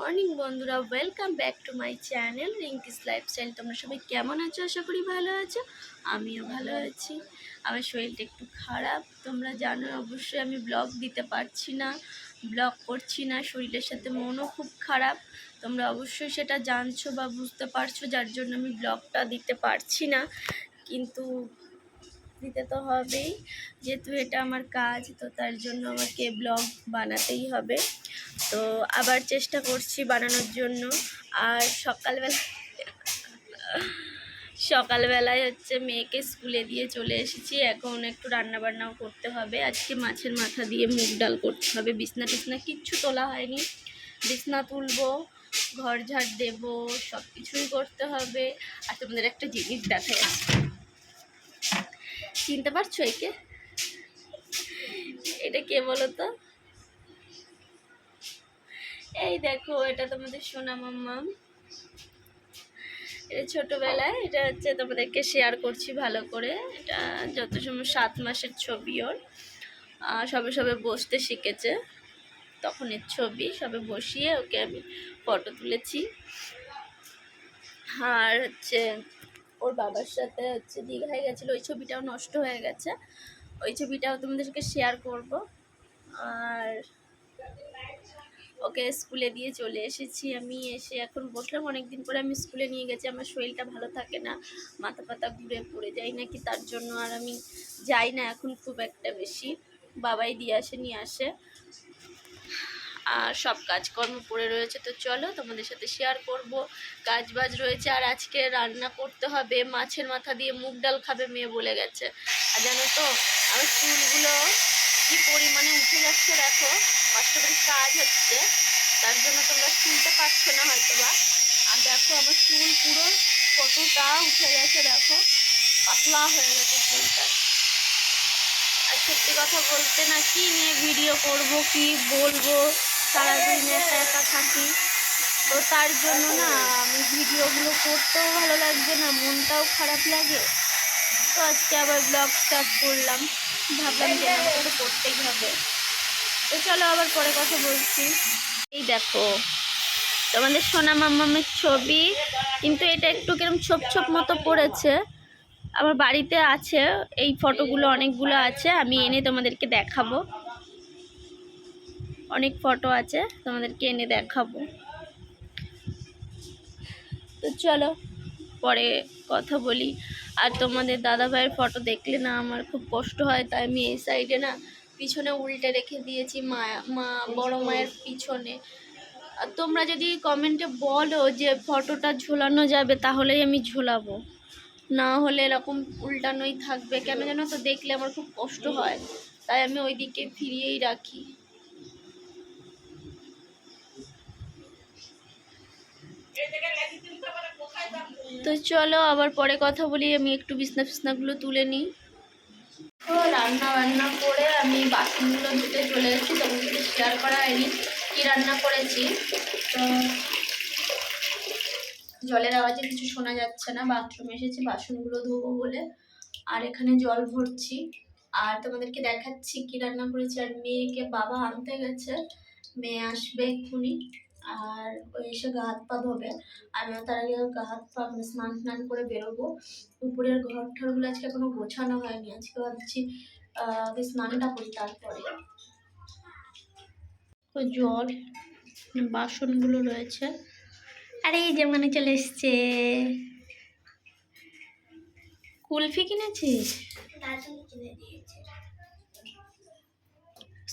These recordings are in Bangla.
মর্নিং বন্ধুরা, welcome back to my channel Rinki's lifestyle. তোমরা সবাই কেমন আছো? আশা করি ভালো আছো। আমিও ভালো আছি। আমার শরীরটা একটু খারাপ, তোমরা জানো অবশ্যই। আমি ব্লগ দিতে পারছি না, ব্লগ করছি না, শরীরের সাথে মনও খুব খারাপ। তোমরা অবশ্যই সেটা জানছো বা বুঝতে পারছো, যার জন্য আমি ব্লগটা দিতে পারছি না। কিন্তু দিতে তো হবেই, যেহেতু এটা আমার কাজ, তো তার জন্য আমাকে ব্লগ বানাতেই হবে। তো আবার চেষ্টা করছি বানানোর জন্য। আর সকালবেলায় মেয়েকে স্কুলে দিয়ে চলে এসেছি। এখন একটু রান্নাবান্নাও করতে হবে। আজকে মাছের মাথা দিয়ে মুগ ডাল করতে হবে। বিছনা টিছনা কিচ্ছু তোলা হয়নি, বিছনা তুলবো, ঘর ঝাড় দেবো, সব কিছুই করতে হবে। আর তোমাদের একটা জিনিস দেখাই, চিনতে পারছো একে? এটা কে বলো তো? এই দেখো, এটা তোমাদের সোনা মাম্মা। এটা ছোটোবেলায়, এটা তোমাদেরকে শেয়ার করছি ভালো করে। এটা যত সময় 7 মাসের ছবি ওর। সবে সবে বসতে শিখেছে, তখন এর ছবি। সবে বসিয়ে ওকে আমি ফটো তুলেছি। আর ওর বাবার সাথে দীঘায় গেছিলো, ওই ছবিটাও নষ্ট হয়ে গেছে। ওই ছবিটাও তোমাদেরকে শেয়ার করব। আর ওকে স্কুলে দিয়ে চলে এসেছি। আমি এসে এখন বসলাম। অনেকদিন পরে আমি স্কুলে নিয়ে গেছি। আমার শরীরটা ভালো থাকে না, মাথা পাতা ঘুরে পড়ে যাই নাকি, তার জন্য আর আমি যাই না এখন খুব একটা বেশি। বাবাই নিয়ে আসে। আর সব কাজকর্ম পড়ে রয়েছে, তো চলো তোমাদের সাথে শেয়ার করব। কাজ বাজ রয়েছে। আর আজকে রান্না করতে হবে, মাছের মাথা দিয়ে মুগ ডাল খাবে মেয়ে বলে গেছে। আর জানো তো, আমার চুলগুলো কি পরিমাণে উঠে যাচ্ছে দেখো। কষ্ট করে কাজ হচ্ছে, তার জন্য তোমরা শুনতে পাচ্ছ না হয়তো বা। আর দেখো আমার চুল পুরো কতটা উঠে গেছে, দেখো পাতলা হয়ে গেছে চুলটা। আর সত্যি কথা বলতে না, কি নিয়ে ভিডিও করব, কি বলবো, সারাদিন একা একা থাকি, তো তার জন্য না আমি ভিডিওগুলো করতেও ভালো লাগছে না, মনটাও খারাপ লাগে। তো আজকে আবার ব্লগ স্টার্ট করলাম, ভাবলাম যে আমাকে তো করতেই হবে। তো চলো আবার পরে কথা বলছি। এই দেখো তোমাদের সোনা মাম্মামের ছবি, কিন্তু এটা একটু কিরম ছোপ ছোপ মতো পড়েছে। আমার বাড়িতে আছে এই ফটোগুলো, অনেকগুলো আছে, আমি এনে তোমাদেরকে দেখাবো। অনেক ফটো আছে, তোমাদেরকে এনে দেখাবো। তো চলো পরে কথা বলি। আর তোমাদের দাদা ভাইয়ের ফটো দেখলে না আমার খুব কষ্ট হয়, তাই আমি এই সাইডে না পিছনে উল্টে রেখে দিয়েছি, মা বড় মায়ের পিছনে। আর তোমরা যদি কমেন্টে বলো যে ফটোটা ঝোলানো যাবে, তাহলেই আমি ঝোলাবো, না হলে এরকম উল্টানোই থাকবে। কেন জানো তো, দেখলে আমার খুব কষ্ট হয়, তাই আমি ওইদিকে ফিরিয়েই রাখি। তো চলো আবার পরে কথা বলি। আমি একটু বিছনাগুলো তুলে নিই। তো রান্না বান্না করে আমি বাসনগুলো ধুতে চলে এসেছি। তোমাদের শেয়ার করা হয়নি কি রান্না করেছি। তো জলের আওয়াজে কিছু শোনা যাচ্ছে না, বাথরুমে এসেছি বাসনগুলো ধোবো বলে। আর এখানে জল ভরছি, আর তোমাদেরকে দেখাচ্ছি কি রান্না করেছি। আর মেয়েকে বাবা আনতে গেছে, মেয়ে আসবে এক্ষুনি। আর ওই এসে গা হাত পা ধোবে, আমিও তার আগে গা হাত পা স্নান করে বেরোবো। উপরের ঘর ঠরগুলো আজকে এখনো গোছানো হয়নি, আজকে ভাবছি আগে স্নানটা করি তারপরে। জল, বাসনগুলো রয়েছে। আরে এই যে মানে চলে এসছে। কুলফি কিনেছিস?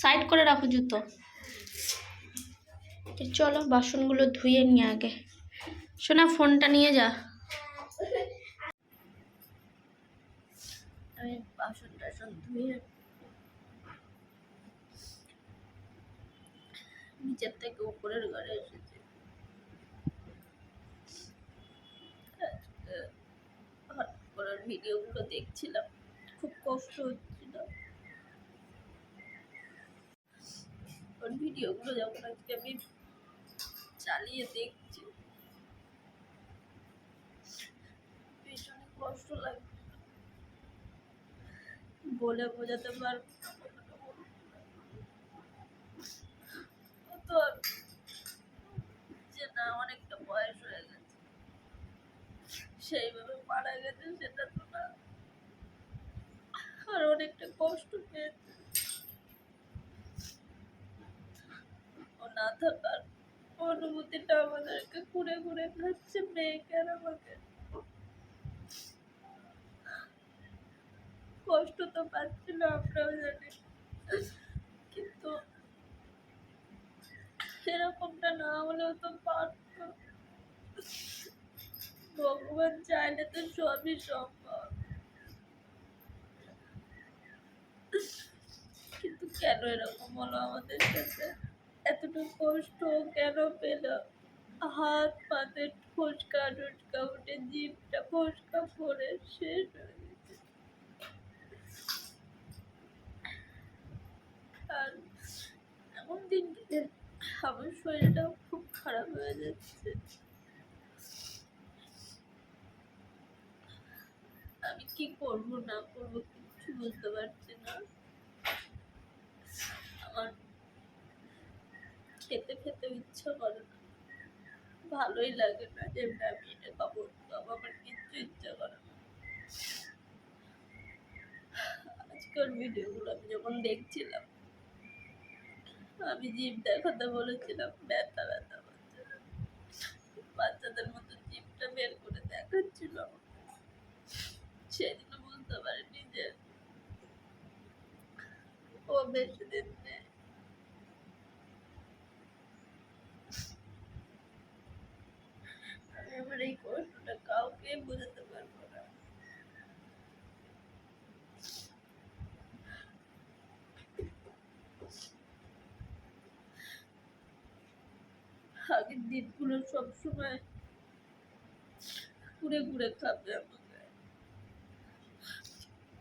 সাইড করে রাখো জুতো। চলো বাসনগুলো ধুয়ে নিয়ে আগে। শোনা, ফোনটা নিয়ে যা। আমি বাসন টাসন ধুয়ে নিচের থেকে উপরের ঘরে এসেছি। হঠাৎ করে ভিডিওগুলো দেখছিলাম, খুব কষ্ট হচ্ছিল। ওর ভিডিওগুলো যখন আজকে আমি চালিয়ে দেখছি, ভীষণ কষ্ট লাগে, বলে বোঝাতে পারবো তো। সেইভাবে মারা গেছে সেটা তো না, আর অনেকটা কষ্ট পেয়েছে। ও না থাকার অনুভূতিটা আমাদেরকে ঘুরে ঘুরে খাচ্ছে, মেয়েকে আর আমাকে। কষ্ট তো পাচ্ছিল, আমরাও জানি, কিন্তু এরকমটা না হলেও তো পারত। ভগবান চাইলে তো সবই সম্ভব, কিন্তু কেন এরকম হলো আমাদের সাথে? এতটা কষ্ট কেন পেল? হাত পাতে ফোসকা টুসকা উঠে, জিভটা ফোসকা পড়ে শেষ হয়ে গেছে। আর এমন দিন আমার শরীরটাও খুব খারাপ হয়ে যাচ্ছে। আমি কি করব না করব কিছু বুঝতে পারছি না। আমার খেতে খেতে ইচ্ছা করে না, ভালোই লাগে না যে আমি এটা খাবো খাবো, আমার কিচ্ছু ইচ্ছা করে না। আজকের ভিডিওগুলো আমি যখন দেখছিলাম, আমি জিভ দেখাতে বলেছিলাম, ব্যথা ব্যথা হচ্ছে, বাচ্চাদের মতো জিভটা বের করে দেখাচ্ছিল। সেদিনও বুঝতে পারিনি যে ও বেশি দিন নেই। আমি আমার এই কষ্টটা কাউকে বোঝাতে পারবো না। আগের দিনগুলো সবসময় ঘুরে ঘুরে খাবে আমাকে।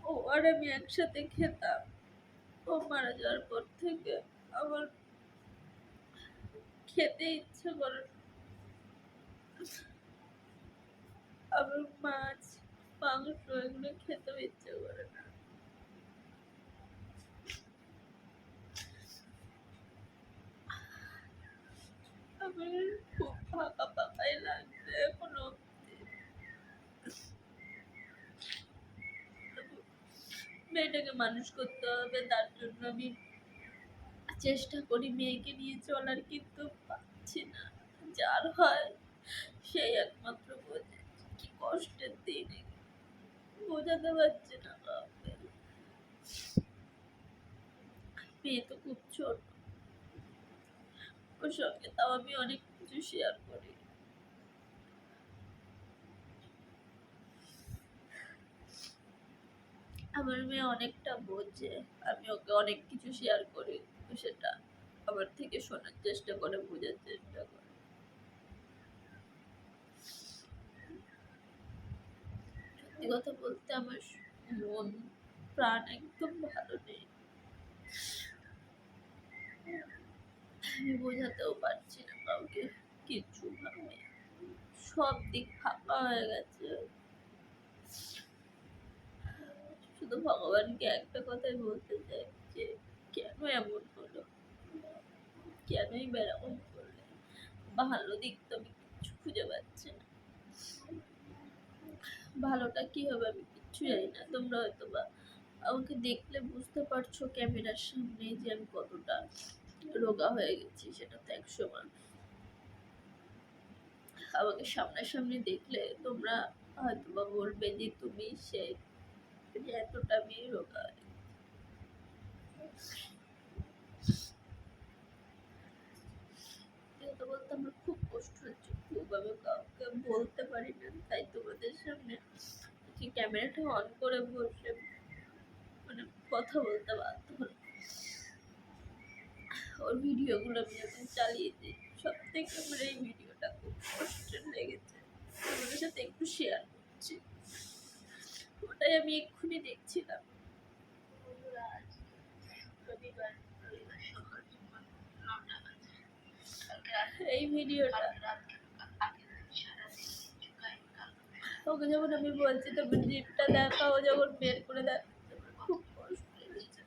ও আর আমি একসাথে খেতাম। ও মারা যাওয়ার পর থেকে আমার খেতে ইচ্ছে করে না। আমার মাছ মাংস এগুলো খেতেও ইচ্ছে করে না। আমার খুব ফাঁকা ফাঁকাই লাগছে এখনো। মেয়েটাকে মানুষ করতে হবে, তার জন্য আমি চেষ্টা করি মেয়েকে নিয়ে চলার, কিন্তু পাচ্ছি না। যার হয় সেই একমাত্র বোঝে কি কষ্টের দিন, বোঝাতে পারছি না কাউকে। মেয়ে তো খুব ছোট, ওর সঙ্গে তাও আমি অনেক কিছু শেয়ার করি। আমার মেয়ে অনেকটা বোঝে, আমি ওকে অনেক কিছু শেয়ার করি, তো সেটা আমার থেকে শোনার চেষ্টা করে, বোঝার চেষ্টা করে। সত্যি কথা বলতে আমার মন প্রাণ একদম ভালো নেই। আমি বোঝাতেও পারছি না কাউকে কিছু ভাবে, সব দিক ফাঁকা হয়ে গেছে। শুধু ভগবানকে একটা কথাই বলতে চাই যে কেন এমন হলো, কেনই বেরকম করলে। ভালো দিক তো আমি কিছু খুঁজে পাচ্ছি না। ভালোটা কি হবে আমি কিচ্ছু জানি না। তোমরা হয়তো বা আমাকে দেখলে বুঝতে পারছো ক্যামেরার সামনে যে আমি কতটা রোগা হয়ে গেছি, সেটা তো একসময়। আমাকে সামনাসামনি দেখলে তোমরা হয়তো বা বলবে যে তুমি সে, যে এতটা আমি রোগা। কথা বলতে আমার খুব কষ্ট হচ্ছে, খুব। আমি কাউকে বলতে পারি না, তাই তোমাদের সামনে ক্যামেরাটা অন করে বসে মানে কথা বলতে বাধ্য হলাম। ওর ভিডিওগুলো আমি যখন চালিয়ে দিই, সব থেকে আমার এই ভিডিওটা খুব কষ্টের লেগেছে, তোমাদের সাথে একটু শেয়ার করছি। ওটাই আমি এক্ষুনি দেখছিলাম। এই ভিডিওটা ওকে যখন আমি বলছি তখন জিপটা দেখা, ও যখন বের করে দেখ, খুব কষ্ট হয়েছে।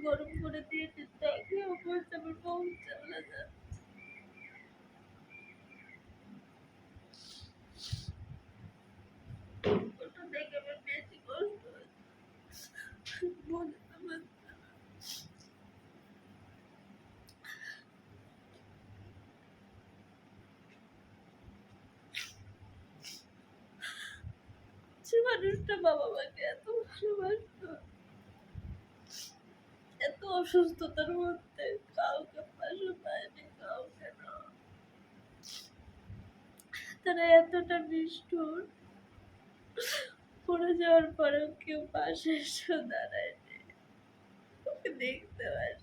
গরম করে দিয়েছে, তাকে বলছে আমার বউ চলে যায়। ওটা দেখে আমার বেশি কষ্ট হচ্ছে, বুঝতে পারছি না। যে মানুষটা বাবা মাকে এত ভালোবাসতো, এত অসুস্থতার মধ্যে কাউকে পাশে পায়নি, কাউকে না, তারা এতটা নিষ্ঠুর, পড়ে যাওয়ার পরেও কেউ পাশে এসে দাঁড়ায়নি, ওকে দেখতে পারে।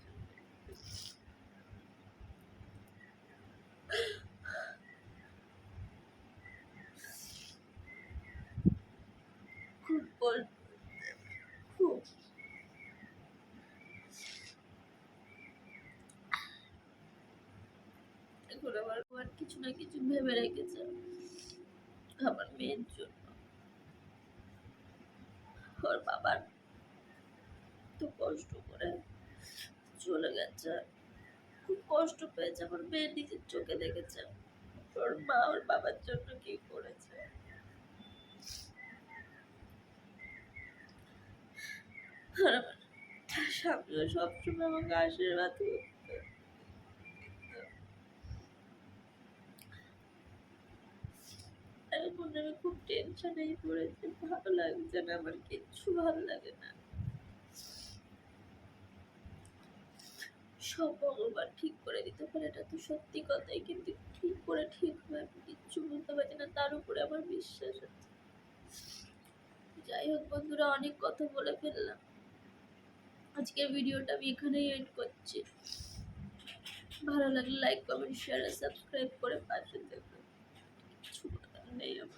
খুব কষ্ট, খুব। এখন আমার কিছু না কিছু ভেবে রেখেছে আমার মেয়ের জন্য। ওর বাবার তো কষ্ট করে চলে গেছে, খুব কষ্ট পেয়েছে, আমার মেয়ে নিজের চোখে দেখেছে ওর মা ওর বাবার জন্য কি করেছে। আর আমার স্বামীও সবসময় আমাকে আশীর্বাদ করতো। এখন আমি খুব টেনশনেই পড়েছি, ভালো লাগছে না, আমার কিচ্ছু ভালো লাগে না। সব ভগবান ঠিক করে দিতে পারে, এটা তো সত্যি কথাই, কিন্তু ঠিক করে ঠিক হবে আমি কিচ্ছু বুঝতে পারছি না, তার উপরে আমার বিশ্বাস আছে। যাই হোক বন্ধুরা, অনেক কথা বলে ফেললাম, আজকের ভিডিওটা আমি এখানেই এন্ড করছি। ভালো লাগলে লাইক কমেন্ট শেয়ার আর সাবস্ক্রাইব করে পাশে দেখুন, কিছু বলার নেই আমার।